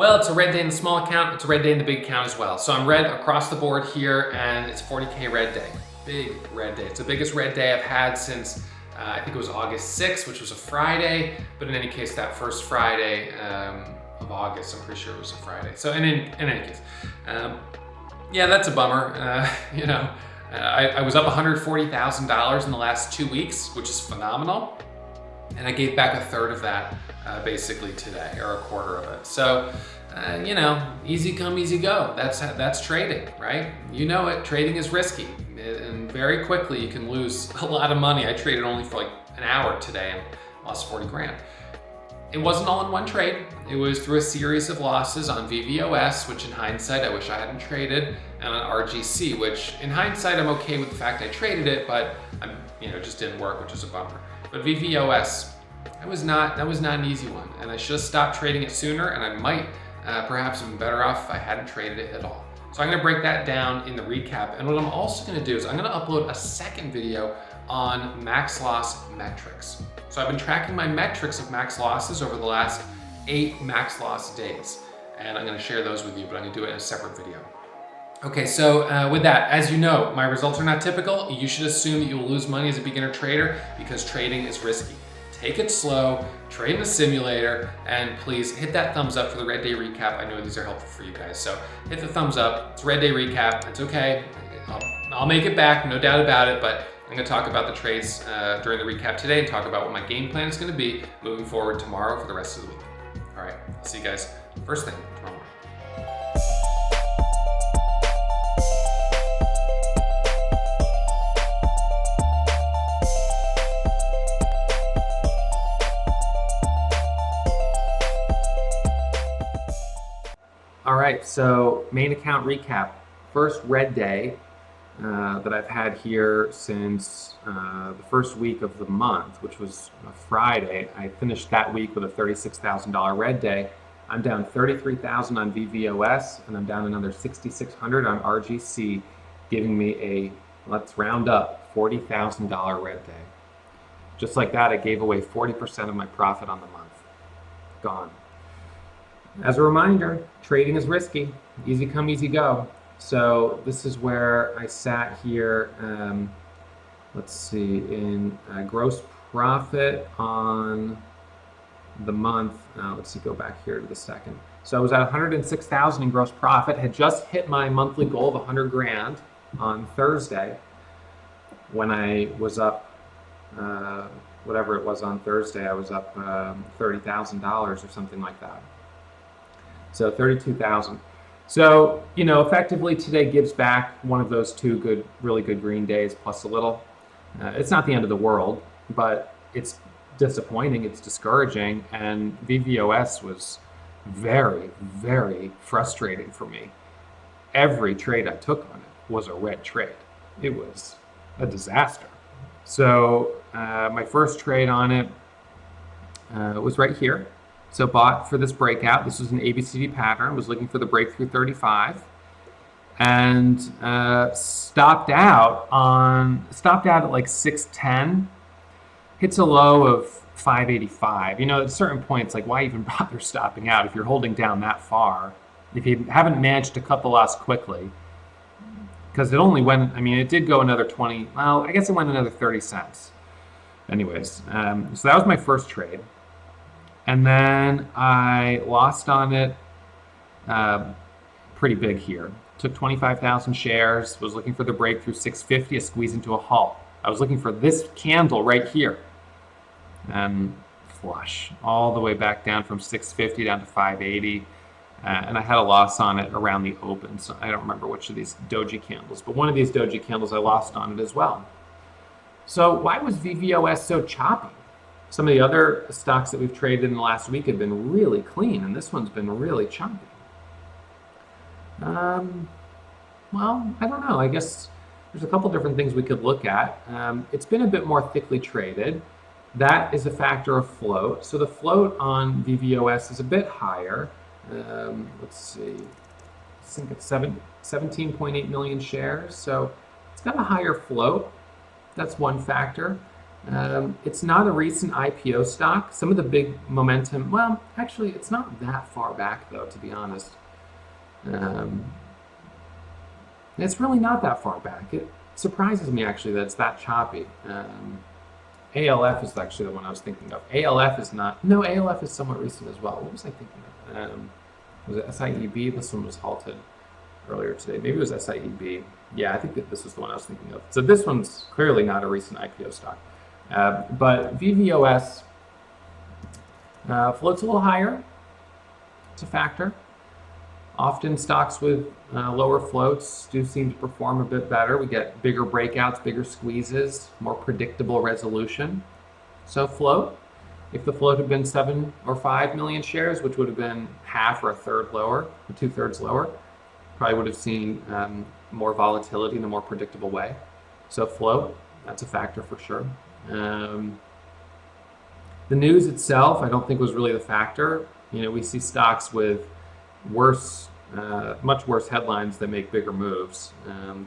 Well, it's a red day in the small account, it's a red day in the big account as well. So I'm red across the board here, and it's 40K red day. Big red day. It's the biggest red day I've had since I think it was August 6th, which was a Friday. But in any case, that first Friday of August, I'm pretty sure it was a Friday. So in any case, yeah, that's a bummer. I was up $140,000 in the last 2 weeks, which is phenomenal. And I gave back a third of that basically today, or a quarter of it. So, easy come, easy go. That's trading, right? You know it, trading is risky. And very quickly you can lose a lot of money. I traded only for like an hour today and lost 40 grand. It wasn't all in one trade. It was through a series of losses on VVOS, which in hindsight, I wish I hadn't traded, and on RGC, which in hindsight, I'm okay with the fact I traded it, but it just didn't work, which is a bummer. But VVOS, that was not an easy one, and I should have stopped trading it sooner, and I might perhaps have been better off if I hadn't traded it at all. So I'm gonna break that down in the recap, and what I'm also gonna do is I'm gonna upload a second video on max loss metrics. So I've been tracking my metrics of max losses over the last 8 max loss days, and I'm gonna share those with you, but I'm gonna do it in a separate video. Okay, so with that, as you know, my results are not typical. You should assume that you will lose money as a beginner trader because trading is risky. Take it slow, trade in a simulator, and please hit that thumbs up for the Red Day recap. I know these are helpful for you guys, so hit the thumbs up. It's Red Day recap, it's okay. I'll make it back, no doubt about it, but I'm gonna talk about the trades during the recap today and talk about what my game plan is gonna be moving forward tomorrow for the rest of the week. All right, I'll see you guys first thing tomorrow morning. All right, so main account recap. First red day that I've had here since the first week of the month, which was a Friday. I finished that week with a $36,000 red day. I'm down 33,000 on VVOS, and I'm down another 6,600 on RGC, giving me a, let's round up, $40,000 red day. Just like that, I gave away 40% of my profit on the month. Gone. As a reminder, trading is risky. Easy come, easy go. So this is where I sat here, let's see, in gross profit on the month. Let's see, go back here to the second. So I was at 106,000 in gross profit, had just hit my monthly goal of 100 grand on Thursday when I was up, whatever it was on Thursday, I was up $30,000 or something like that. So 32,000. So, effectively today gives back one of those 2 really good green days plus a little. It's not the end of the world, but it's disappointing, it's discouraging, and VVOS was very, very frustrating for me. Every trade I took on it was a red trade. It was a disaster. So my first trade on it was right here. So bought for this breakout. This was an ABCD pattern. Was looking for the breakthrough 35, and stopped out at like 610. Hits a low of 585. At certain points, like why even bother stopping out if you're holding down that far? If you haven't managed to cut the loss quickly, because it only went. It did go another 20. Well, I guess it went another 30 cents. Anyways, so that was my first trade. And then I lost on it pretty big here. Took 25,000 shares, was looking for the breakthrough 650, a squeeze into a halt. I was looking for this candle right here. And flush, all the way back down from 650 down to 580. And I had a loss on it around the open. So I don't remember which of these doji candles, but one of these doji candles I lost on it as well. So why was VVOS so choppy? Some of the other stocks that we've traded in the last week have been really clean, and this one's been really choppy. Well, I don't know. I guess there's a couple different things we could look at. It's been a bit more thickly traded. That is a factor of float. So the float on VVOS is a bit higher. Let's see. I think it's 17.8 million shares. So it's got a higher float. That's one factor. It's not a recent IPO stock. Some of the big momentum, well, actually, it's not that far back, though, to be honest. Um, it's really not that far back. It surprises me, actually, that it's that choppy. ALF is actually the one I was thinking of. ALF is not, no, ALF is somewhat recent as well. What was I thinking of? Was it SIEB? This one was halted earlier today. Maybe it was SIEB. Yeah, I think that this was the one I was thinking of. So this one's clearly not a recent IPO stock. But VVOS floats a little higher. It's a factor. Often stocks with lower floats do seem to perform a bit better. We get bigger breakouts, bigger squeezes, more predictable resolution. So float, if the float had been 7 or 5 million shares, which would have been half or a third lower, or 2/3 lower, probably would have seen more volatility in a more predictable way. So float, that's a factor for sure. The news itself, I don't think was really the factor. You know, we see stocks with much worse headlines that make bigger moves.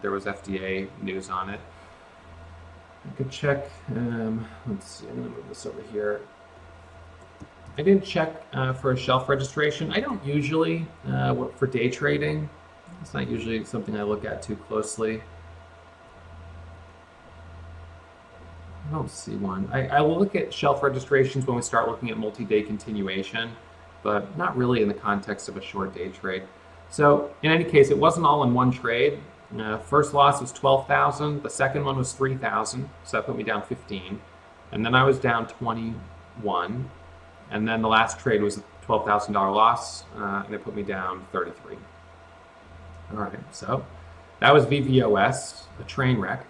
There was FDA news on it. I could check. Let's see. I'm going to move this over here. I didn't check for a shelf registration. I don't usually for day trading. It's not usually something I look at too closely. I don't see one. I will look at shelf registrations when we start looking at multi-day continuation, but not really in the context of a short day trade. So in any case, it wasn't all in one trade. First loss was 12,000. The second one was 3,000. So that put me down 15. And then I was down 21. And then the last trade was a $12,000 loss, and it put me down 33. All right, so that was VVOS, a train wreck.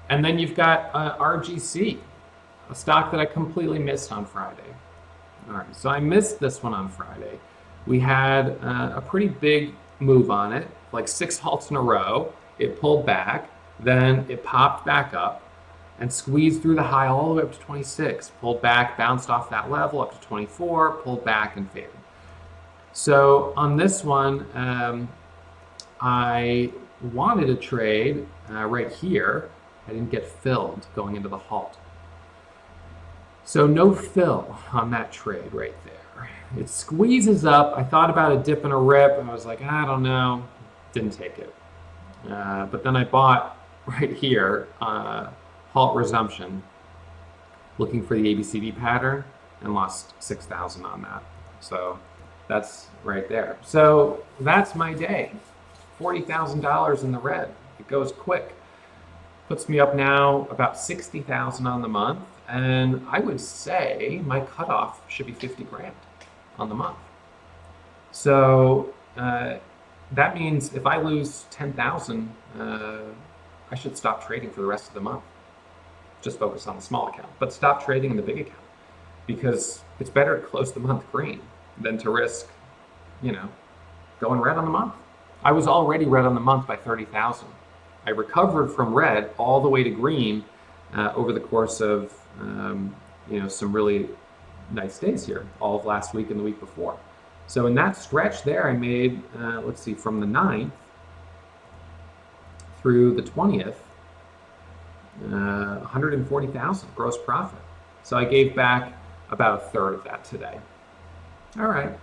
And then you've got RGC, a stock that I completely missed on Friday. All right, so I missed this one on Friday. We had a pretty big move on it, like 6 halts in a row. It pulled back, then it popped back up and squeezed through the high all the way up to 26, pulled back, bounced off that level up to 24, pulled back and faded. So on this one, I wanted to trade right here. I didn't get filled going into the halt. So no fill on that trade right there. It squeezes up. I thought about a dip and a rip. I was like, I don't know. Didn't take it. But then I bought right here, halt resumption, looking for the ABCD pattern, and lost 6,000 on that. So that's right there. So that's my day. $40,000 in the red. It goes quick. Puts me up now about 60,000 on the month, and I would say my cutoff should be 50 grand on the month. So that means if I lose 10,000, I should stop trading for the rest of the month. Just focus on the small account, but stop trading in the big account, because it's better to close the month green than to risk, going red on the month. I was already red on the month by 30,000. I recovered from red all the way to green over the course of some really nice days here, all of last week and the week before. So in that stretch there, I made, let's see, from the 9th through the 20th, 140,000 gross profit. So I gave back about a third of that today. All right,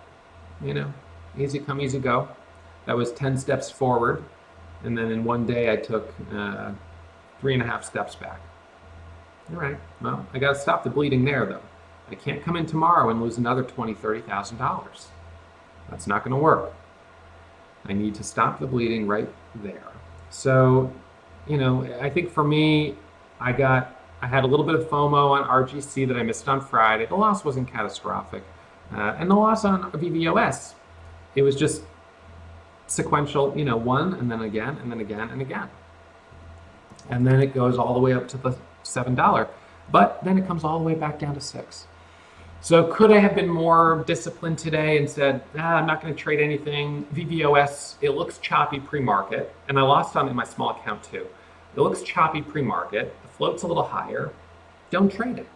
easy come, easy go. That was 10 steps forward. And then in one day, I took 3.5 steps back. All right, well, I got to stop the bleeding there, though. I can't come in tomorrow and lose another $20,000, $30,000. That's not going to work. I need to stop the bleeding right there. So, I think for me, I had a little bit of FOMO on RGC that I missed on Friday. The loss wasn't catastrophic. And the loss on VVOS, it was just sequential, one and then again and then again and again. And then it goes all the way up to the $7, but then it comes all the way back down to 6. So could I have been more disciplined today and said, I'm not going to trade anything. VVOS, it looks choppy pre-market, and I lost on it in my small account too. It looks choppy pre-market. The float's a little higher. Don't trade it.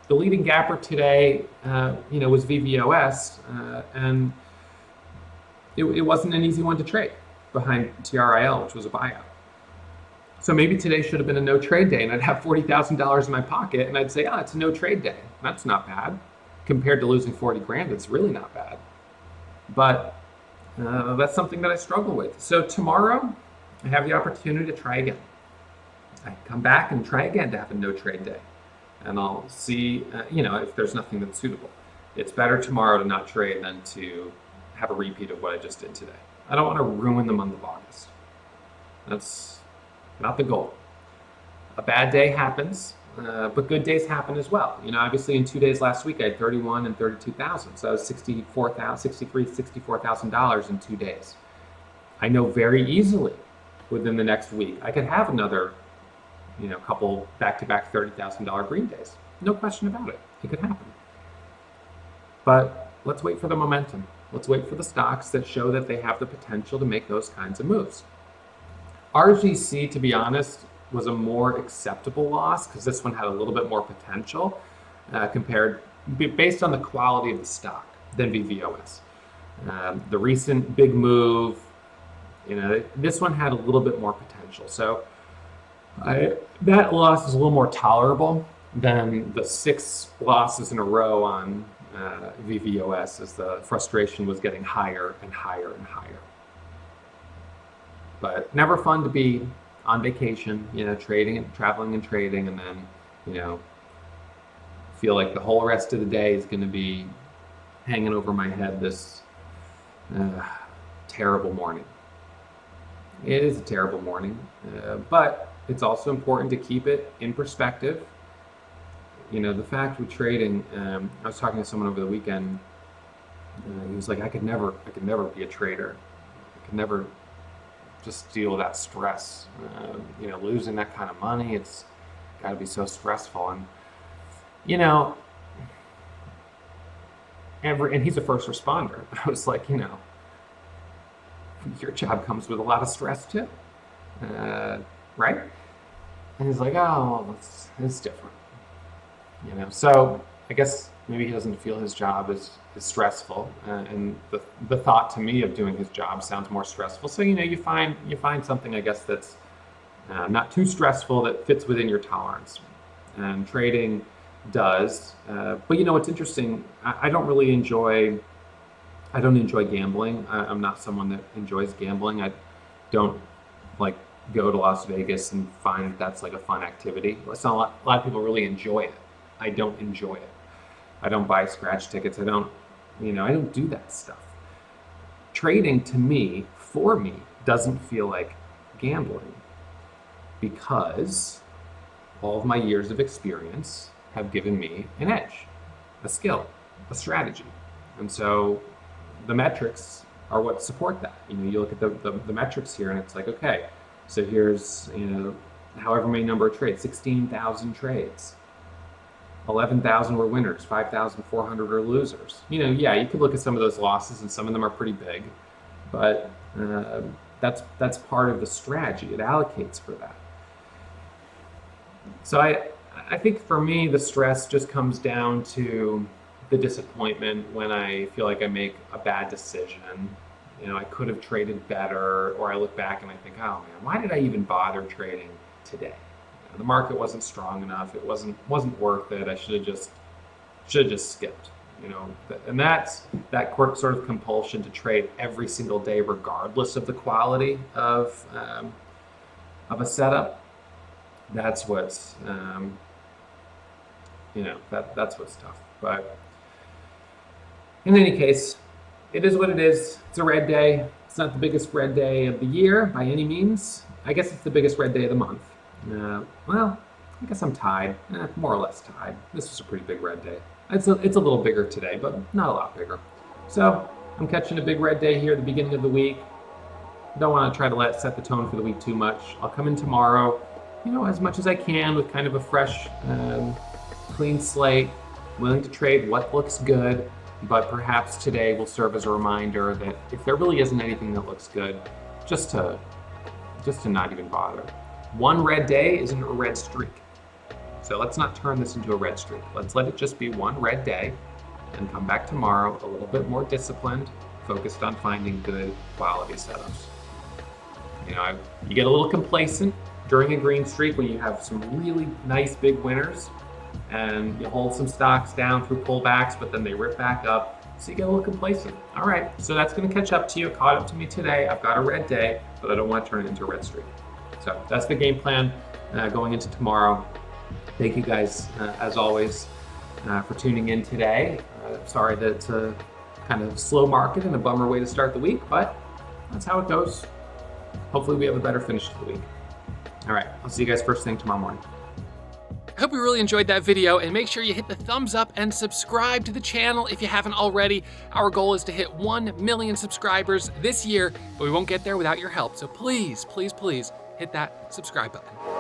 The leading gapper today, was VVOS, and it wasn't an easy one to trade behind TRIL, which was a buyout. So maybe today should have been a no trade day and I'd have $40,000 in my pocket and I'd say, it's a no trade day. That's not bad. Compared to losing 40 grand, it's really not bad. But that's something that I struggle with. So tomorrow, I have the opportunity to try again. I come back and try again to have a no trade day. And I'll see, if there's nothing that's suitable. It's better tomorrow to not trade than to have a repeat of what I just did today. I don't want to ruin the month of August. That's not the goal. A bad day happens, but good days happen as well. Obviously in 2 days last week, I had 31 and 32,000. So that was $64,000 in 2 days. I know very easily within the next week, I could have another, couple back-to-back $30,000 green days. No question about it. It could happen. But let's wait for the momentum. Let's wait for the stocks that show that they have the potential to make those kinds of moves. RGC, to be honest, was a more acceptable loss because this one had a little bit more potential based on the quality of the stock than VVOS. The recent big move, this one had a little bit more potential. So that loss is a little more tolerable than the 6 losses in a row on VVOS as the frustration was getting higher and higher and higher. But never fun to be on vacation, trading and traveling and trading, and then, feel like the whole rest of the day is going to be hanging over my head this terrible morning. It is a terrible morning, but it's also important to keep it in perspective. The fact with trading, I was talking to someone over the weekend, he was like, I could never be a trader. I could never just deal with that stress. Losing that kind of money, it's got to be so stressful. And, and he's a first responder. I was like, your job comes with a lot of stress too, right? And he's like, oh, well, it's different. So I guess maybe he doesn't feel his job is stressful, and the thought to me of doing his job sounds more stressful. So you find something, I guess, that's not too stressful, that fits within your tolerance, and trading does. But what's interesting, I don't enjoy gambling. I'm not someone that enjoys gambling. I don't go to Las Vegas and find that's like a fun activity. It's not a lot of people really enjoy it. I don't enjoy it. I don't buy scratch tickets. I don't do that stuff. Trading for me, doesn't feel like gambling because all of my years of experience have given me an edge, a skill, a strategy. And so the metrics are what support that. You look at the metrics here and it's like, okay, so here's, however many number of trades, 16,000 trades. 11,000 were winners, 5,400 are losers. You could look at some of those losses and some of them are pretty big, but that's part of the strategy. It allocates for that. So I think for me, the stress just comes down to the disappointment when I feel like I make a bad decision. I could have traded better, or I look back and I think, oh man, why did I even bother trading today? The market wasn't strong enough. It wasn't worth it. I should have just skipped. And that's that sort of compulsion to trade every single day, regardless of the quality of a setup. That's what's that's what's tough. But in any case, it is what it is. It's a red day. It's not the biggest red day of the year by any means. I guess it's the biggest red day of the month. Well, I guess I'm tied, more or less tied. This was a pretty big red day. It's a little bigger today, but not a lot bigger. So I'm catching a big red day here at the beginning of the week. Don't want to try to set the tone for the week too much. I'll come in tomorrow, as much as I can with kind of a fresh, clean slate, willing to trade what looks good, but perhaps today will serve as a reminder that if there really isn't anything that looks good, just to not even bother. One red day isn't a red streak. So let's not turn this into a red streak. Let's let it just be one red day and come back tomorrow a little bit more disciplined, focused on finding good quality setups. You get a little complacent during a green streak when you have some really nice big winners and you hold some stocks down through pullbacks, but then they rip back up. So you get a little complacent. All right, so that's going to catch up to you. It caught up to me today. I've got a red day, but I don't want to turn it into a red streak. So that's the game plan going into tomorrow. Thank you guys, as always, for tuning in today. Sorry that it's a kind of slow market and a bummer way to start the week, but that's how it goes. Hopefully we have a better finish to the week. All right, I'll see you guys first thing tomorrow morning. I hope you really enjoyed that video, and make sure you hit the thumbs up and subscribe to the channel if you haven't already. Our goal is to hit 1 million subscribers this year, but we won't get there without your help. So please, please, please hit that subscribe button.